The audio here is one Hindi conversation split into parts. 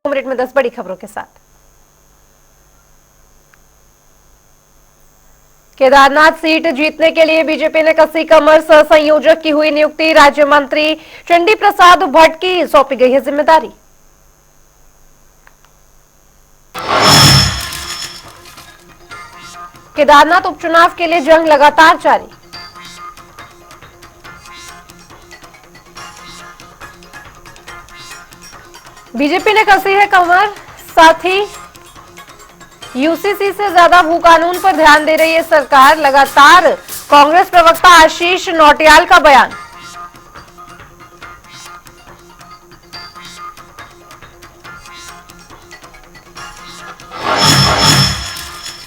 मिनट में 10 बड़ी खबरों के साथ। केदारनाथ सीट जीतने के लिए बीजेपी ने कसी कमर, संयोजक की हुई नियुक्ति। राज्य मंत्री चंडी प्रसाद भट्ट की सौंपी गई है जिम्मेदारी। केदारनाथ उपचुनाव के लिए जंग लगातार जारी। बीजेपी ने कसी है कमर, साथ ही यूसीसी से ज्यादा भू कानून पर ध्यान दे रही है सरकार। लगातार कांग्रेस प्रवक्ता आशीष नौटियाल का बयान।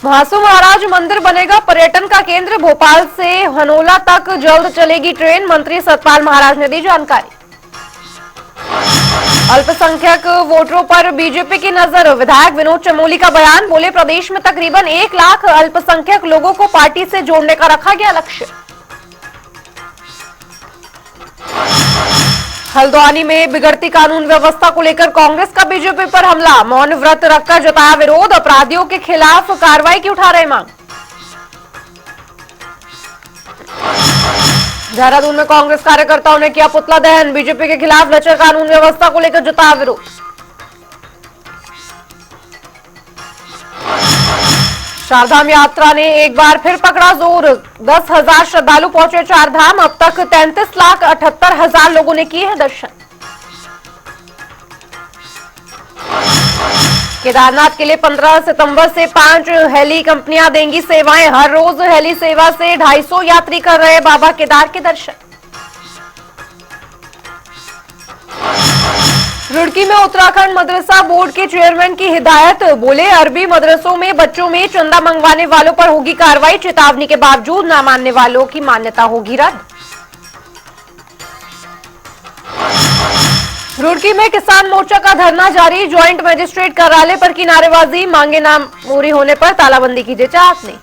महासू महाराज मंदिर बनेगा पर्यटन का केंद्र। भोपाल से हनोला तक जल्द चलेगी ट्रेन। मंत्री सतपाल महाराज ने दी जानकारी। अल्पसंख्यक वोटरों पर बीजेपी की नजर। विधायक विनोद चमोली का बयान। बोले, प्रदेश में तकरीबन 1 लाख अल्पसंख्यक लोगों को पार्टी से जोड़ने का रखा गया लक्ष्य। हल्द्वानी में बिगड़ती कानून व्यवस्था को लेकर कांग्रेस का बीजेपी पर हमला। मौन व्रत रखकर जताया विरोध। अपराधियों के खिलाफ कार्रवाई की उठा रहे मांग। देहरादून में कांग्रेस कार्यकर्ताओं ने किया पुतला दहन। बीजेपी के खिलाफ लचर कानून व्यवस्था को लेकर जताया विरोध। चारधाम यात्रा ने एक बार फिर पकड़ा जोर। 10,000 श्रद्धालु पहुंचे चारधाम। अब तक 33,78,000 लोगों ने किए हैं दर्शन। केदारनाथ के लिए 15 सितंबर से 5 हेली कंपनियां देंगी सेवाएं। हर रोज हेली सेवा से 250 यात्री कर रहे बाबा केदार के दर्शन। रुड़की में उत्तराखंड मदरसा बोर्ड के चेयरमैन की हिदायत। बोले, अरबी मदरसों में बच्चों में चंदा मंगवाने वालों पर होगी कार्रवाई। चेतावनी के बावजूद न मानने वालों की मान्यता होगी रद्द। रुड़की में किसान मोर्चा का धरना जारी। ज्वाइंट मजिस्ट्रेट कार्यालय पर की नारेबाजी। मांगे ना पूरी होने पर तालाबंदी की चेतावनी।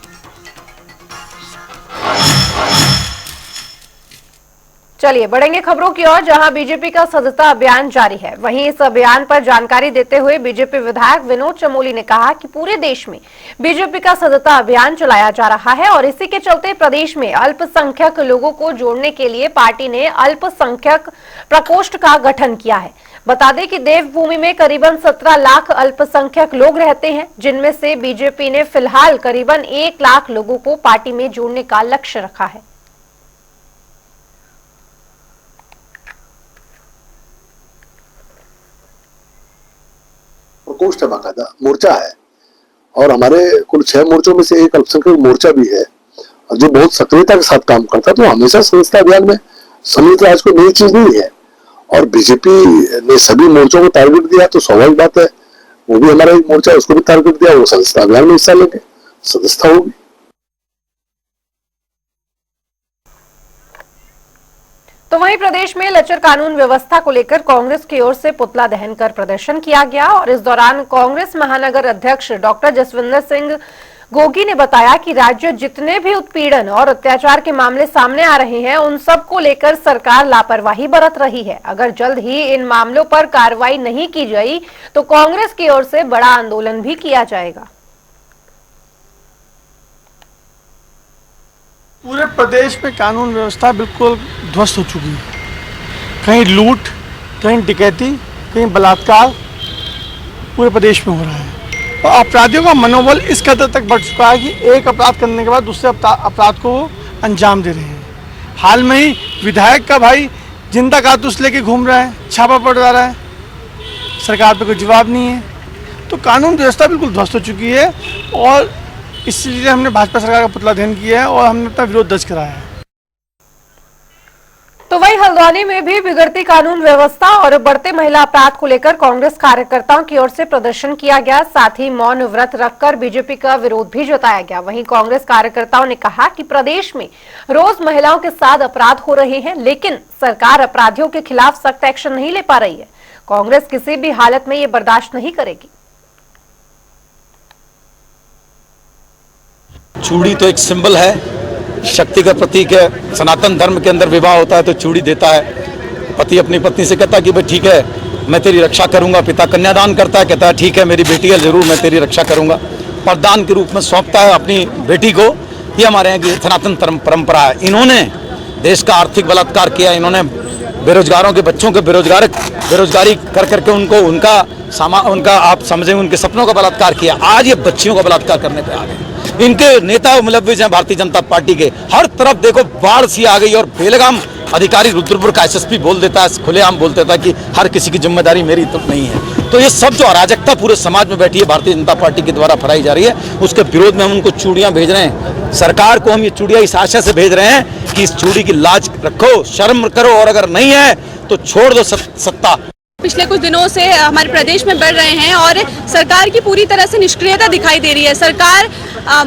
चलिए बढ़ेंगे खबरों की ओर, जहां बीजेपी का सदस्यता अभियान जारी है। वहीं इस अभियान पर जानकारी देते हुए बीजेपी विधायक विनोद चमोली ने कहा कि पूरे देश में बीजेपी का सदस्यता अभियान चलाया जा रहा है और इसी के चलते प्रदेश में अल्पसंख्यक लोगों को जोड़ने के लिए पार्टी ने अल्पसंख्यक प्रकोष्ठ का गठन किया है। बता दें कि देवभूमि में करीबन 17 लाख अल्पसंख्यक लोग रहते हैं, जिनमें से बीजेपी ने फिलहाल करीबन 1 लाख लोगों को पार्टी में जोड़ने का लक्ष्य रखा है। प्रकोष्ठ है, बाकायदा मोर्चा है और हमारे कुल 6 मोर्चों में से एक अल्पसंख्यक मोर्चा भी है और जो बहुत सक्रियता के साथ काम करता है। तो हमेशा सदस्यता अभियान में सम्मिलित आज कोई नई चीज नहीं है और बीजेपी ने सभी मोर्चों को टारगेट दिया तो स्वाभाविक बात है वो भी हमारा एक मोर्चा है, उसको भी टारगेट दिया, वो सदस्यता अभियान में हिस्सा लेंगे, सदस्यता होगी। तो वहीं प्रदेश में लचर कानून व्यवस्था को लेकर कांग्रेस की ओर से पुतला दहन कर प्रदर्शन किया गया और इस दौरान कांग्रेस महानगर अध्यक्ष डॉक्टर जसविंदर सिंह गोगी ने बताया कि राज्य जितने भी उत्पीड़न और अत्याचार के मामले सामने आ रहे हैं उन सब को लेकर सरकार लापरवाही बरत रही है। अगर जल्द ही इन मामलों पर कार्रवाई नहीं की गई तो कांग्रेस की ओर से बड़ा आंदोलन भी किया जाएगा। पूरे प्रदेश में कानून व्यवस्था बिल्कुल ध्वस्त हो चुकी है। कहीं लूट, कहीं डकैती, कहीं बलात्कार पूरे प्रदेश में हो रहा है और अपराधियों का मनोबल इस कदर तक बढ़ चुका है कि एक अपराध करने के बाद दूसरे अपराध को अंजाम दे रहे हैं। हाल में ही विधायक का भाई जिंदा कारतूस लेके घूम रहा है, छापा पड़ रहा है, सरकार पे कोई जवाब नहीं है। तो कानून व्यवस्था बिल्कुल ध्वस्त हो चुकी है और इसलिए हमने भाजपा सरकार का पुतला दहन किया है और हमने अपना विरोध दर्ज कराया है। तो वहीं हल्द्वानी में भी बिगड़ती कानून व्यवस्था और बढ़ते महिला अपराध को लेकर कांग्रेस कार्यकर्ताओं की ओर से प्रदर्शन किया गया। साथ ही मौन व्रत रखकर बीजेपी का विरोध भी जताया गया। वहीं कांग्रेस कार्यकर्ताओं ने कहा कि प्रदेश में रोज महिलाओं के साथ अपराध हो रहे हैं, लेकिन सरकार अपराधियों के खिलाफ सख्त एक्शन नहीं ले पा रही है। कांग्रेस किसी भी हालत में ये बर्दाश्त नहीं करेगी। चूड़ी तो एक सिंबल है, शक्ति का प्रतीक है। सनातन धर्म के अंदर विवाह होता है तो चूड़ी देता है। पति अपनी पत्नी से कहता है कि भाई ठीक है मैं तेरी रक्षा करूंगा। पिता कन्यादान करता है, कहता है ठीक है मेरी बेटी है, जरूर मैं तेरी रक्षा करूंगा। प्रदान के रूप में सौंपता है अपनी बेटी को। ये हमारे यहाँ की सनातन परंपरा है। इन्होंने देश का आर्थिक बलात्कार किया, इन्होंने बेरोजगारों के बच्चों के बेरोजगारी कर करके उनका आप समझें उनके सपनों का बलात्कार किया। आज ये बच्चियों का बलात्कार करने पे आ गए। इनके नेता मुलव्विस हैं भारतीय जनता पार्टी के। हर तरफ देखो बाढ़ सी आ गई और बेलगाम अधिकारी रुद्रपुर का एसएसपी बोल देता है, खुलेआम बोल देता है कि हर किसी की जिम्मेदारी मेरी तो नहीं है। तो ये सब जो अराजकता पूरे समाज में बैठी है भारतीय जनता पार्टी के द्वारा फैलाई जा रही है, उसके विरोध में हम उनको चूड़ियां भेज रहे हैं। सरकार को हम ये चूड़ियां इस आशा से भेज रहे हैं कि इस चूड़ी की लाज रखो, शर्म करो, और अगर नहीं है तो छोड़ दो सत्ता। पिछले कुछ दिनों से हमारे प्रदेश में बढ़ रहे हैं और सरकार की पूरी तरह से निष्क्रियता दिखाई दे रही है। सरकार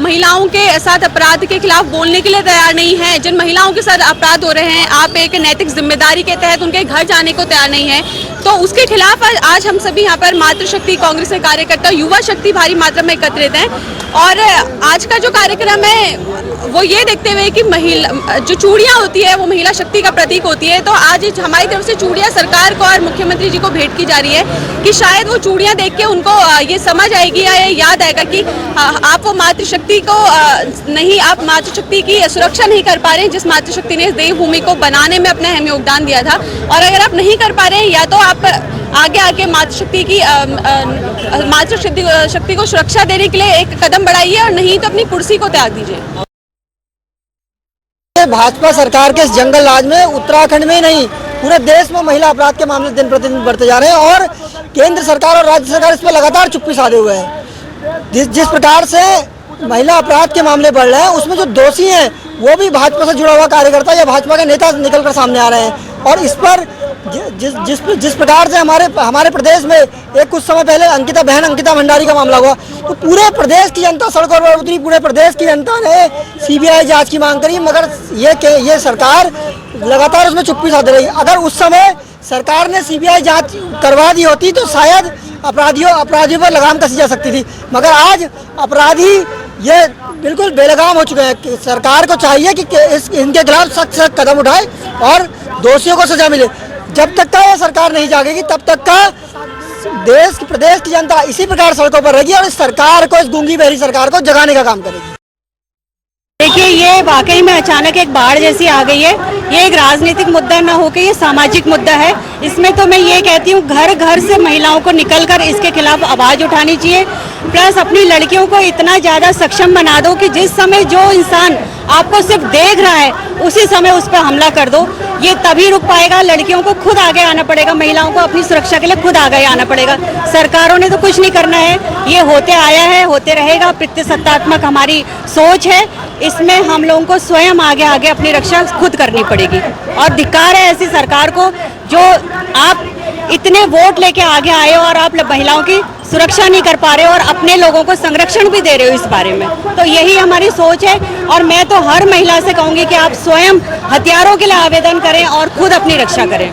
महिलाओं के साथ अपराध के खिलाफ बोलने के लिए तैयार नहीं है। जिन महिलाओं के साथ अपराध हो रहे हैं, आप एक नैतिक जिम्मेदारी के तहत उनके घर जाने को तैयार नहीं है, तो उसके खिलाफ आज हम सभी यहाँ पर मातृशक्ति कांग्रेस के कार्यकर्ता, युवा शक्ति भारी मात्रा में एकत्रित हैं। और आज का जो कार्यक्रम है वो ये देखते हुए कि महिला जो चूड़ियाँ होती है वो महिला शक्ति का प्रतीक होती है, तो आज हमारी तरफ से चूड़ियाँ सरकार को और मुख्यमंत्री जी को भेंट की जा रही है कि शायद वो चूड़ियाँ देख के उनको ये समझ आएगी या ये याद आएगा कि आप वो मातृशक्ति को नहीं, आप मातृशक्ति की सुरक्षा नहीं कर पा रहे हैं, जिस मातृशक्ति ने इस देवभूमि को बनाने में अपना अहम योगदान दिया था। और अगर आप नहीं कर पा रहे हैं, या तो आप आगे आके मातृशक्ति की शक्ति को सुरक्षा देने के लिए एक कदम बढ़ाइए, और नहीं तो अपनी कुर्सी को त्याग दीजिए। भाजपा सरकार के इस जंगल राज में उत्तराखंड में ही नहीं पूरे देश में महिला अपराध के मामले दिन प्रतिदिन बढ़ते जा रहे हैं, और केंद्र सरकार और राज्य सरकार इस पर लगातार चुप्पी साधे हुए हैं। जिस प्रकार से महिला अपराध के मामले बढ़ रहे हैं, उसमें जो दोषी हैं वो भी भाजपा से जुड़ा हुआ कार्यकर्ता या भाजपा के नेता निकलकर सामने आ रहे हैं। और इस पर जिस प्रकार से हमारे प्रदेश में एक कुछ समय पहले अंकिता भंडारी का मामला हुआ, तो पूरे प्रदेश की जनता सड़कों पर उतरी, पूरे प्रदेश की जनता ने सीबीआई जांच की मांग करी, मगर ये सरकार लगातार उसमें चुप्पी साधे रही। अगर उस समय सरकार ने सीबीआई जांच करवा दी होती तो शायद अपराधियों पर लगाम कसी जा सकती थी, मगर आज अपराधी ये बिल्कुल बेलगाम हो चुके हैं। सरकार को चाहिए कि इनके खिलाफ सख्त कदम उठाए और दोषियों को सजा मिले। जब तक का ये सरकार नहीं जागेगी, तब तक का प्रदेश की जनता इसी प्रकार सड़कों पर रहेगी और इस सरकार को, इस गूंगी बहरी सरकार को जगाने का काम करेगी। देखिए, ये वाकई में अचानक एक बाढ़ जैसी आ गई है। ये एक राजनीतिक मुद्दा न होकर ये सामाजिक मुद्दा है। इसमें तो मैं ये कहती हूँ घर घर से महिलाओं को निकलकर इसके खिलाफ आवाज उठानी चाहिए। प्लस अपनी लड़कियों को इतना ज़्यादा सक्षम बना दो कि जिस समय जो इंसान आपको सिर्फ देख रहा है उसी समय उस पर हमला कर दो। ये तभी रुक पाएगा। लड़कियों को खुद आगे आना पड़ेगा, महिलाओं को अपनी सुरक्षा के लिए खुद आगे आना पड़ेगा। सरकारों ने तो कुछ नहीं करना है, ये होते आया है, होते रहेगा। प्रतिसत्तात्मक हमारी सोच है, इसमें हम लोगों को स्वयं आगे अपनी रक्षा खुद करनी पड़ेगी। और धिक्कार है ऐसी सरकार को जो आप इतने वोट लेके आगे आए हो और आप महिलाओं की सुरक्षा नहीं कर पा रहे हो और अपने लोगों को संरक्षण भी दे रहे हो इस बारे में। तो यही हमारी सोच है और मैं तो हर महिला से कहूंगी कि आप स्वयं हथियारों के लिए आवेदन करें और खुद अपनी रक्षा करें।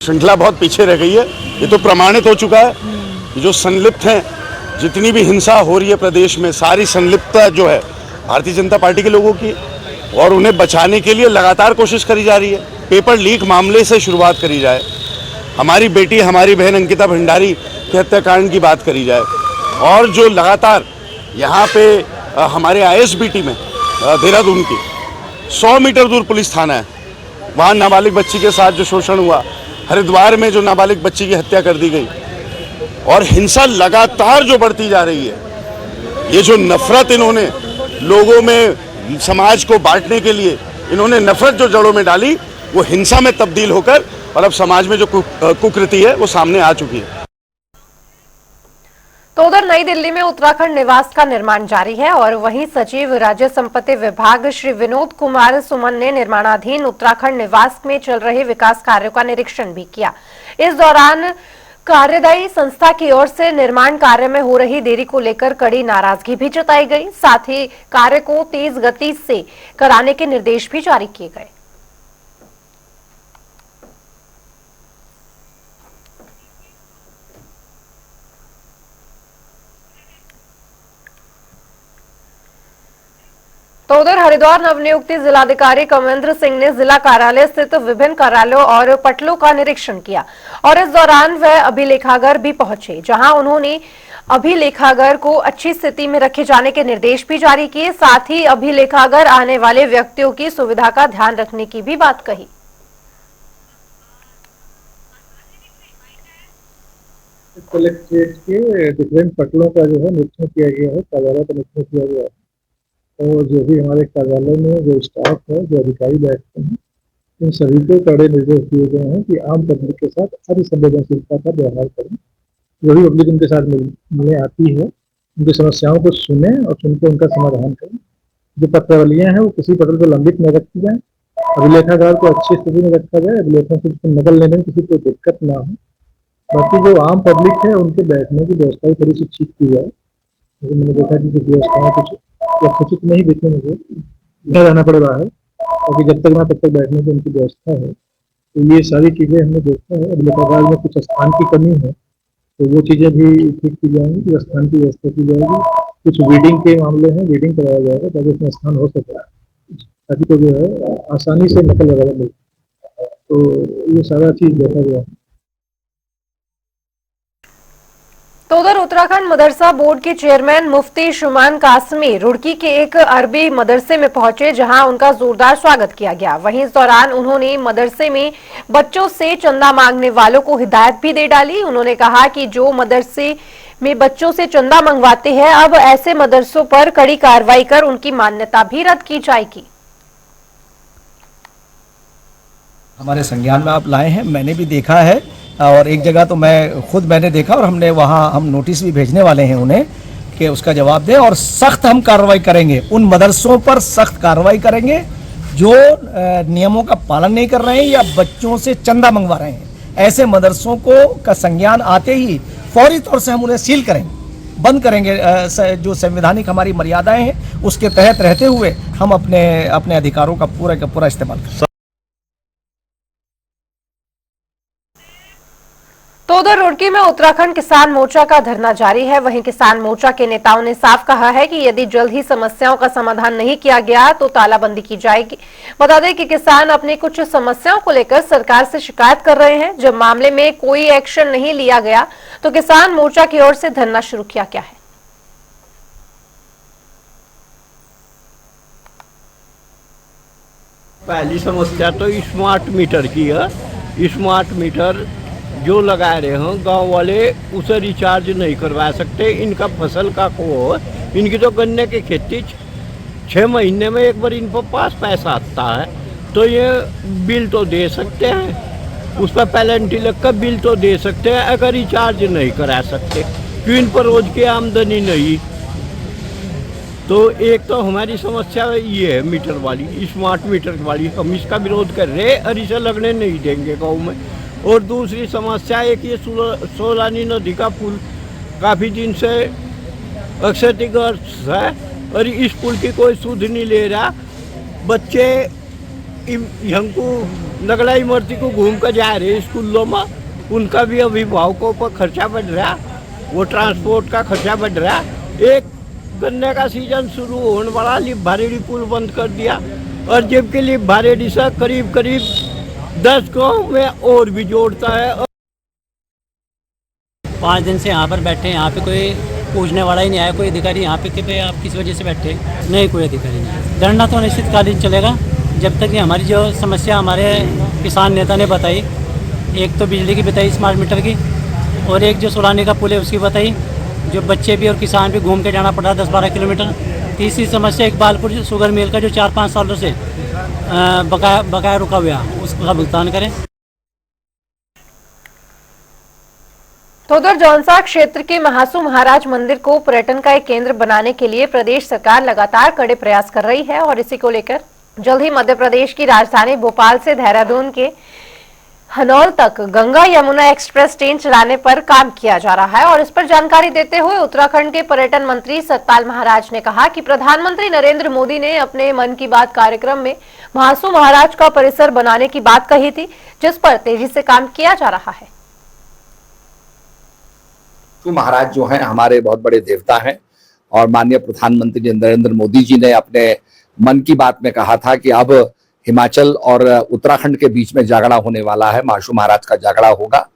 श्रृंखला बहुत पीछे रह गई है। ये तो प्रमाणित हो चुका है कि जो संलिप्त हैं, जितनी भी हिंसा हो रही है प्रदेश में, सारी संलिप्तता जो है भारतीय जनता पार्टी के लोगों की, और उन्हें बचाने के लिए लगातार कोशिश करी जा रही है। पेपर लीक मामले से शुरुआत करी जाए, हमारी बेटी, हमारी बहन अंकिता भंडारी के हत्याकांड की बात करी जाए, और जो लगातार यहाँ पे हमारे ISBT में देहरादून की 100 मीटर दूर पुलिस थाना है, वहाँ नाबालिग बच्ची के साथ जो शोषण हुआ, हरिद्वार में जो नाबालिग बच्ची की हत्या कर दी गई, और हिंसा लगातार जो बढ़ती जा रही है। ये जो नफरत इन्होंने लोगों में, समाज को बांटने के लिए इन्होंने नफरत जो जड़ों में डाली, वो हिंसा में तब्दील होकर और अब समाज में जो कुकृति है वो सामने आ चुकी है। तो उधर नई दिल्ली में उत्तराखंड निवास का निर्माण जारी है और वहीं सचिव राज्य संपत्ति विभाग श्री विनोद कुमार सुमन ने निर्माणाधीन उत्तराखंड निवास में चल रहे विकास कार्यों का निरीक्षण भी किया। इस दौरान कार्यदायी संस्था की ओर से निर्माण कार्य में हो रही देरी को लेकर कड़ी नाराजगी भी जताई गई। साथ ही कार्य को तेज गति से कराने के निर्देश भी जारी किए गए। तो उधर हरिद्वार नवनियुक्त जिलाधिकारी कमलेंद्र सिंह ने जिला कार्यालय स्थित विभिन्न कार्यालयों और पटलों का निरीक्षण किया और इस दौरान वह अभिलेखागार भी पहुंचे, जहां उन्होंने अभिलेखागार को अच्छी स्थिति में रखे जाने के निर्देश भी जारी किए। साथ ही अभिलेखागार आने वाले व्यक्तियों की सुविधा का ध्यान रखने की भी बात कही। कलेक्ट्रेट के डिफरेंट पटलों का जो है निरीक्षण किया गया है, कार्यालय का निरीक्षण किया गया है और जो भी हमारे कार्यालय में जो स्टाफ है, जो अधिकारी बैठते हैं, इन सभी को कड़े निर्देश दिए गए हैं कि आम पब्लिक के साथ अति संवेदनशीलता का व्यवहार करें। जो भी पब्लिक उनके साथ मिलने आती है, उनकी समस्याओं को सुने और सुनकर उनका समाधान करें। जो पत्रावलियाँ हैं वो किसी पटल को लंबित न रखी जाए, अभिलेखागार को अच्छी स्थिति में रखा जाए, अभिलेखों से नकल लेने में किसी को दिक्कत ना हो। बाकी जो आम पब्लिक है उनके बैठने की व्यवस्था भी थोड़ी सी ठीक की जाए। लेकिन मैंने देखा कि कुछ व्यवस्थाएं कुछ यथोचित नहीं देखने मुझे घर रहना पड़ रहा है, क्योंकि जब तक ना तब तक बैठने की उनकी व्यवस्था है। तो ये सारी चीज़ें हमने देखा है। अभिलेखागार में कुछ स्थान की कमी है, तो वो चीज़ें भी ठीक की जाएंगी, कि स्थान की व्यवस्था की जाएगी। कुछ वीडिंग के मामले हैं, वीडिंग कराया जाएगा ताकि उसमें स्थान हो सके, ताकि तो जो है आसानी से नकल वगैरह मिले। तो ये सारा चीज़ देखा गया है। तो उधर उत्तराखंड मदरसा बोर्ड के चेयरमैन मुफ्ती शुमान कासमी रुड़की के एक अरबी मदरसे में पहुंचे, जहां उनका जोरदार स्वागत किया गया। वहीं इस दौरान उन्होंने मदरसे में बच्चों से चंदा मांगने वालों को हिदायत भी दे डाली। उन्होंने कहा कि जो मदरसे में बच्चों से चंदा मंगवाते हैं, अब ऐसे मदरसों पर कड़ी कार्रवाई कर उनकी मान्यता भी रद्द की जाएगी। हमारे संज्ञान में आप लाए हैं, मैंने भी देखा है और एक जगह तो मैंने देखा और हमने वहाँ हम नोटिस भी भेजने वाले हैं उन्हें कि उसका जवाब दें और सख्त हम कार्रवाई करेंगे। उन मदरसों पर सख्त कार्रवाई करेंगे जो नियमों का पालन नहीं कर रहे हैं या बच्चों से चंदा मंगवा रहे हैं। ऐसे मदरसों का संज्ञान आते ही फौरी तौर से हम उन्हें सील करेंगे, बंद करेंगे। जो संवैधानिक हमारी मर्यादाएं हैं उसके तहत रहते हुए हम अपने अधिकारों का पूरा इस्तेमाल करें। तो उधर रुड़की में उत्तराखंड किसान मोर्चा का धरना जारी है। वहीं किसान मोर्चा के नेताओं ने साफ कहा है कि यदि जल्द ही समस्याओं का समाधान नहीं किया गया तो तालाबंदी की जाएगी। बता दें कि किसान अपनी कुछ समस्याओं को लेकर सरकार से शिकायत कर रहे हैं। जब मामले में कोई एक्शन नहीं लिया गया तो किसान मोर्चा की ओर से धरना शुरू किया गया है। पहली समस्या तो स्मार्ट मीटर की है। स्मार्ट मीटर जो लगा रहे हैं गांव वाले उसे रिचार्ज नहीं करवा सकते। इनका फसल का को इनकी तो गन्ने की खेती 6 महीने में एक बार इन पर पास पैसा आता है, तो ये बिल तो दे सकते हैं, उस पर पेनल्टी लगकर बिल तो दे सकते हैं। अगर रिचार्ज नहीं करा सकते क्यों, इन पर रोज की आमदनी नहीं। तो एक तो हमारी समस्या ये है मीटर वाली, स्मार्ट मीटर वाली। हम इसका विरोध कर रहे हैं और इसे लगने नहीं देंगे गाँव में। और दूसरी समस्या एक ये सोलानी नदी का पुल काफ़ी दिन से क्षतिग्रस्त है और इस पुल की कोई सुध नहीं ले रहा। बच्चे हमको नगड़ा इमरती को घूम कर जा रहे हैं स्कूलों में, उनका भी अभिभावकों पर खर्चा बढ़ रहा, वो ट्रांसपोर्ट का खर्चा बढ़ रहा। एक गन्ने का सीजन शुरू होने वाला, लिप भारेड़ी पुल बंद कर दिया और जबकि लिप भारेड़ी से करीब 10 गाँव में और भी जोड़ता है। 5 दिन से यहाँ पर बैठे हैं, यहाँ पे कोई पूछने वाला ही नहीं आया। कोई अधिकारी यहाँ पे कि भाई आप किस वजह से बैठे? नहीं, कोई अधिकारी नहीं। धरना तो अनिश्चितकालीन चलेगा जब तक कि हमारी जो समस्या हमारे किसान नेता ने बताई, एक तो बिजली की बताई स्मार्ट मीटर की, और एक जो सोलानी का पुल है उसकी बताई, जो बच्चे भी और किसान भी घूम के जाना पड़ रहा 10-12 किलोमीटर। तीसरी समस्या इकबालपुर शुगर मिल का जो 4-5 सालों से बकाया रुका हुआ, उसका भुगतान करें। तो उधर जौनसा क्षेत्र के महासू महाराज मंदिर को पर्यटन का एक केंद्र बनाने के लिए प्रदेश सरकार लगातार कड़े प्रयास कर रही है और इसी को लेकर जल्द ही मध्य प्रदेश की राजधानी भोपाल से देहरादून के हनौल तक गंगा यमुना एक्सप्रेस ट्रेन चलाने पर काम किया जा रहा है। और इस पर जानकारी देते हुए उत्तराखंड के पर्यटन मंत्री सतपाल महाराज ने कहा कि प्रधानमंत्री नरेंद्र मोदी ने अपने मन की बात कार्यक्रम में महासू महाराज का परिसर बनाने की बात कही थी, जिस पर तेजी से काम किया जा रहा है। महाराज जो हैं हमारे बहुत बड़े देवता हैं और माननीय प्रधानमंत्री नरेंद्र मोदी जी ने अपने मन की बात में कहा था कि अब हिमाचल और उत्तराखंड के बीच में जागड़ा होने वाला है, माशू महाराज का जागड़ा होगा।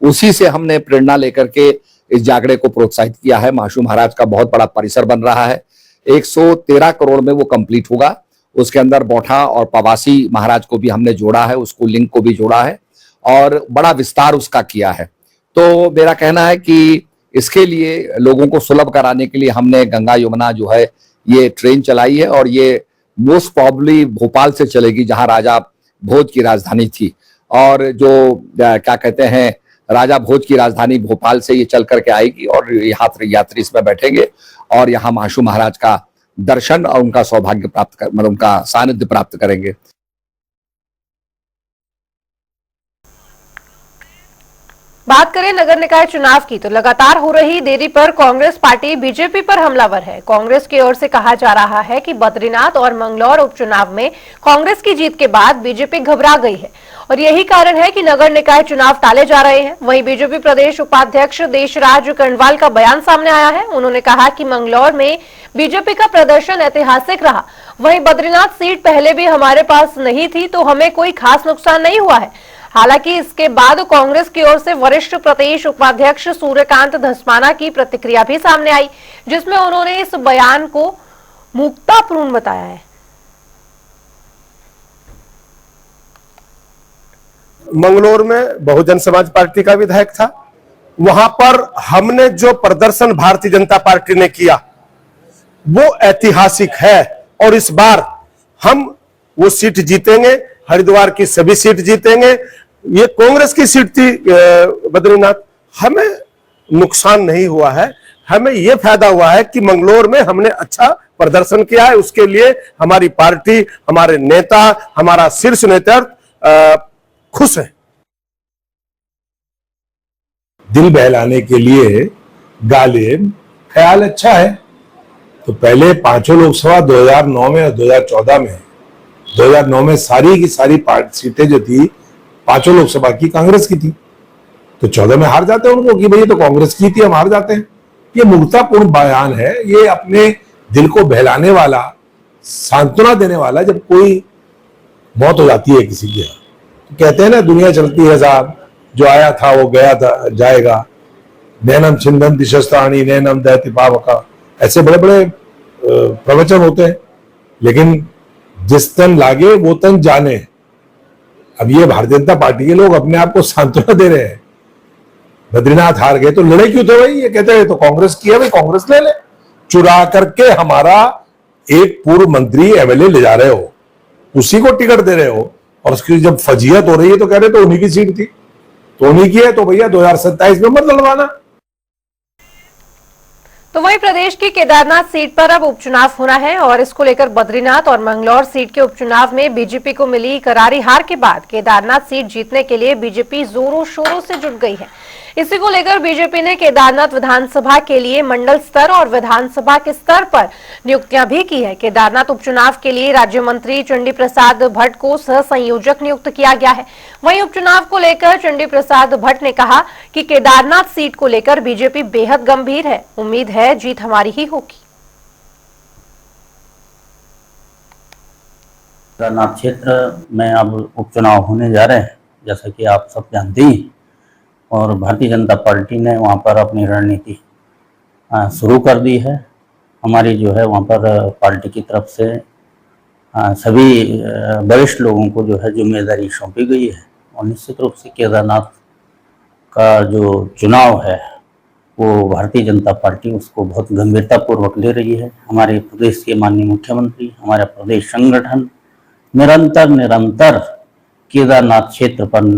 उसी से हमने प्रेरणा लेकर के इस जागड़े को प्रोत्साहित किया है। माशू महाराज का बहुत बड़ा परिसर बन रहा है, 113 करोड़ में वो कंप्लीट होगा। उसके अंदर बौठा और पवासी महाराज को भी हमने जोड़ा है, उसको लिंग को भी जोड़ा है और बड़ा विस्तार उसका किया है। तो मेरा कहना है कि इसके लिए लोगों को सुलभ कराने के लिए हमने गंगा यमुना जो है ये ट्रेन चलाई है और ये मोस्ट प्रॉब्ली भोपाल से चलेगी, जहां राजा भोज की राजधानी थी। और जो क्या कहते हैं, राजा भोज की राजधानी भोपाल से ये चल करके आएगी और यात्री इसमें बैठेंगे और यहाँ माशू महाराज का दर्शन और उनका सौभाग्य प्राप्त कर, मतलब उनका सानिध्य प्राप्त करेंगे। बात करें नगर निकाय चुनाव की तो लगातार हो रही देरी पर कांग्रेस पार्टी बीजेपी पर हमलावर है। कांग्रेस की ओर से कहा जा रहा है कि बद्रीनाथ और मंगलौर उपचुनाव में कांग्रेस की जीत के बाद बीजेपी घबरा गई है और यही कारण है कि नगर निकाय चुनाव टाले जा रहे हैं। वहीं बीजेपी प्रदेश उपाध्यक्ष देशराज कर्णवाल का बयान सामने आया है। उन्होंने कहा कि मंगलौर में बीजेपी का प्रदर्शन ऐतिहासिक रहा, वहीं बद्रीनाथ सीट पहले भी हमारे पास नहीं थी तो हमें कोई खास नुकसान नहीं हुआ है। हालांकि इसके बाद कांग्रेस की ओर से वरिष्ठ प्रदेश उपाध्यक्ष सूर्यकांत धस्माना की प्रतिक्रिया भी सामने आई, जिसमें उन्होंने इस बयान को मूर्खतापूर्ण बताया है। मंगलौर में बहुजन समाज पार्टी का विधायक था, वहां पर हमने जो प्रदर्शन भारतीय जनता पार्टी ने किया वो ऐतिहासिक है और इस बार हम वो सीट जीतेंगे, हरिद्वार की सभी सीट जीतेंगे। ये कांग्रेस की सीट थी बद्रीनाथ, हमें नुकसान नहीं हुआ है, हमें यह फायदा हुआ है कि मंगलौर में हमने अच्छा प्रदर्शन किया है। उसके लिए हमारी पार्टी, हमारे नेता, हमारा शीर्ष नेतृत्व खुश है। दिल बहलाने के लिए गालिब ख्याल अच्छा है। तो पहले पांचों लोकसभा 2009 में और 2014 में 2009 में सारी की सारी सीटें जो थी पांचों लोकसभा की कांग्रेस की थी, तो 14 में हार जाते हैं उनको कि भाई तो कांग्रेस की थी, हम हार जाते हैं। ये मूर्खतापूर्ण बयान है, ये अपने दिल को बहलाने वाला, सांत्वना देने वाला। जब कोई मौत हो जाती है किसी की, तो कहते हैं ना दुनिया चलती है साहब, जो आया था वो गया था जाएगा, नैनम छिंदन दिशस्त्राणी नैनम दहति पावका, ऐसे बड़े बड़े प्रवचन होते हैं। लेकिन जिस तन लागे वो तन जाने। अब ये भारतीय जनता पार्टी के लोग अपने आप को सांत्वना दे रहे हैं, बद्रीनाथ हार गए तो लड़े क्यों थे भाई? ये कहते हैं तो कांग्रेस की है भाई, कांग्रेस ले ले। चुरा करके हमारा एक पूर्व मंत्री एमएलए ले जा रहे हो, उसी को टिकट दे रहे हो, और उसकी जब फजीहत हो रही है तो कह रहे तो उन्हीं की सीट थी, तो उन्हीं की है, तो भैया 2027 में मत लड़वाना। तो वहीं प्रदेश की केदारनाथ सीट पर अब उपचुनाव होना है और इसको लेकर बद्रीनाथ और मंगलौर सीट के उपचुनाव में बीजेपी को मिली करारी हार के बाद केदारनाथ सीट जीतने के लिए बीजेपी जोरों शोरों से जुट गई है। इसी को लेकर बीजेपी ने केदारनाथ विधानसभा के लिए मंडल स्तर और विधानसभा के स्तर पर नियुक्तियां भी की है। केदारनाथ उपचुनाव के लिए राज्य मंत्री चंडी प्रसाद भट्ट को सह संयोजक नियुक्त किया गया है। वहीं उपचुनाव को लेकर चंडी प्रसाद भट्ट ने कहा कि केदारनाथ सीट को लेकर बीजेपी बेहद गंभीर है, उम्मीद है जीत हमारी ही होगी। केदारनाथ क्षेत्र में अब उपचुनाव होने जा रहे हैं, जैसा कि आप सब जानते हैं, और भारतीय जनता पार्टी ने वहाँ पर अपनी रणनीति शुरू कर दी है। हमारी जो है वहाँ पर पार्टी की तरफ से सभी वरिष्ठ लोगों को जो है जिम्मेदारी सौंपी गई है और निश्चित रूप से केदारनाथ का जो चुनाव है वो भारतीय जनता पार्टी उसको बहुत गंभीरतापूर्वक ले रही है। हमारे प्रदेश के माननीय मुख्यमंत्री, हमारा प्रदेश संगठन निरंतर केदारनाथ क्षेत्र पर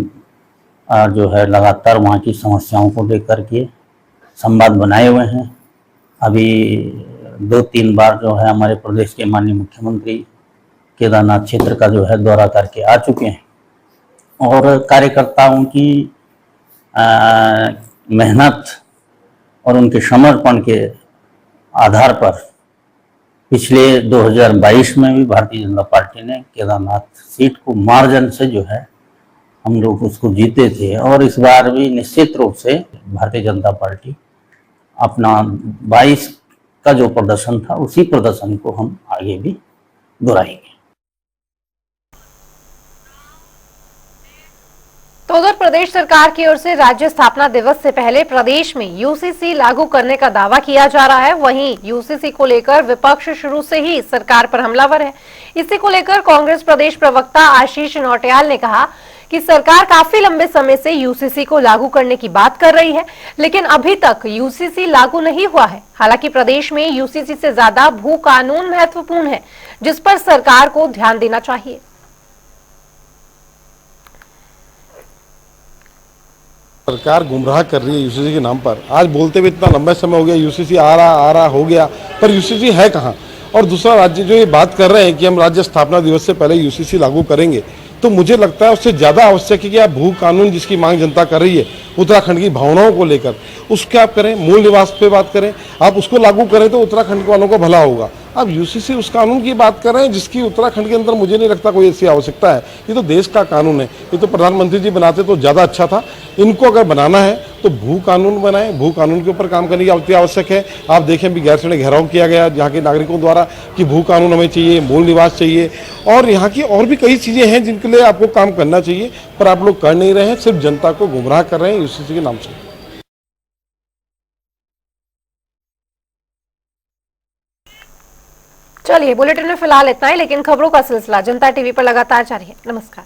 जो है लगातार वहाँ की समस्याओं को लेकर के संवाद बनाए हुए हैं। अभी 2-3 बार जो है हमारे प्रदेश के माननीय मुख्यमंत्री केदारनाथ क्षेत्र का जो है दौरा करके आ चुके हैं और कार्यकर्ताओं की मेहनत और उनके समर्पण के आधार पर पिछले 2022 में भी भारतीय जनता पार्टी ने केदारनाथ सीट को मार्जिन से जो है हम लोग उसको जीते थे और इस बार भी निश्चित रूप से भारतीय जनता पार्टी अपना 22 का जो प्रदर्शन था उसी प्रदर्शन को हम आगे भी दोहराएंगे। तो उधर प्रदेश सरकार की ओर से राज्य स्थापना दिवस से पहले प्रदेश में यूसीसी लागू करने का दावा किया जा रहा है। वहीं यूसीसी को लेकर विपक्ष शुरू से ही सरकार पर हमलावर है। इसी को लेकर कांग्रेस प्रदेश प्रवक्ता आशीष नौटियाल ने कहा कि सरकार काफी लंबे समय से यूसीसी को लागू करने की बात कर रही है, लेकिन अभी तक यूसीसी लागू नहीं हुआ है। हालांकि प्रदेश में यूसीसी से ज्यादा भू कानून महत्वपूर्ण है, जिस पर सरकार को ध्यान देना चाहिए। सरकार गुमराह कर रही है यूसीसी के नाम पर। आज बोलते हुए इतना लंबा समय हो गया, यूसीसी आ रहा हो गया, पर यूसीसी है कहाँ? और दूसरा, राज्य जो ये बात कर रहे हैं कि हम राज्य स्थापना दिवस से पहले यूसीसी लागू करेंगे, तो मुझे लगता है उससे ज़्यादा आवश्यक है कि आप भू कानून जिसकी मांग जनता कर रही है उत्तराखंड की भावनाओं को लेकर, उसके आप करें, मूल निवास पे बात करें, आप उसको लागू करें तो उत्तराखंड वालों को भला होगा। अब यूसीसी उस कानून की बात कर रहे हैं जिसकी उत्तराखंड के अंदर मुझे नहीं लगता कोई ऐसी आवश्यकता है। ये तो देश का कानून है, ये तो प्रधानमंत्री जी बनाते तो ज़्यादा अच्छा था। इनको अगर बनाना है तो भू कानून बनाएं, भू कानून के ऊपर काम करने की अति आवश्यक है। आप देखें भी गैरसैंण घेराव किया गया यहाँ के नागरिकों द्वारा कि भू कानून हमें चाहिए, मूल निवास चाहिए, और यहाँ की और भी कई चीज़ें हैं जिनके लिए आपको काम करना चाहिए, पर आप लोग कर नहीं रहे हैं, सिर्फ जनता को गुमराह कर रहे हैं यूसीसी के नाम से। चलिए, बुलेटिन में फिलहाल इतना ही, लेकिन खबरों का सिलसिला जनता टीवी पर लगातार जारी है। नमस्कार।